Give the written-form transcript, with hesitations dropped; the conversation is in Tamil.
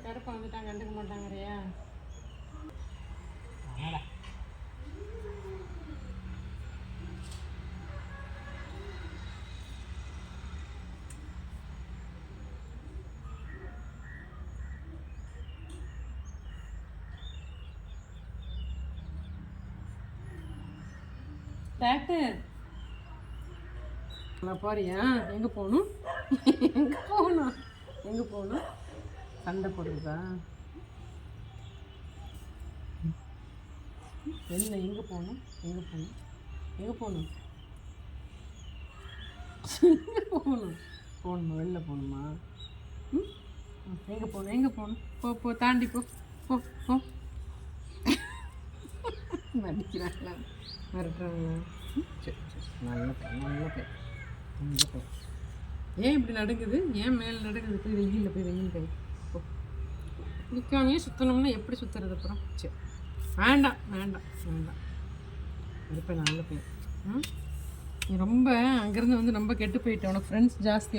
கருப்பை வந்துட்டாங்க, கண்டுக்க மாட்டாங்கறியா? டாக்டர் நான் போறியா? எங்கே போகணும்? எங்கே போகணும்? எங்கே போகணும்? சண்டை போடுறதா? என்ன? எங்கே போகணும்? எங்கே போகணும்? எங்கே போகணும்? எங்கே போகணும்? போகணுமா? வெளில போகணுமா? ம், எங்கே போகணும்? எங்கே போகணும்? போ போ, தாண்டி போ போ போ. நடிக்கிறாங்களா? மிரட்டுறாங்களா? சரி சரி, நல்ல பையன் நல்ல பையன் நல்ல பையன். ஏன் இப்படி நடக்குது? ஏன் மேலே நடக்குது? போய் வெயிலில் போய் வெயில் கை போ. நிற்காமையே சுற்றணும்னா எப்படி சுற்றுறது அப்புறம்? சரி, வேண்டாம் வேண்டாம் வேண்டாம். இருப்பேன் நல்ல பையன். நீ ரொம்ப அங்கேருந்து வந்து ரொம்ப கெட்டு போயிட்டேன். உனக்கு ஃப்ரெண்ட்ஸ் ஜாஸ்தி.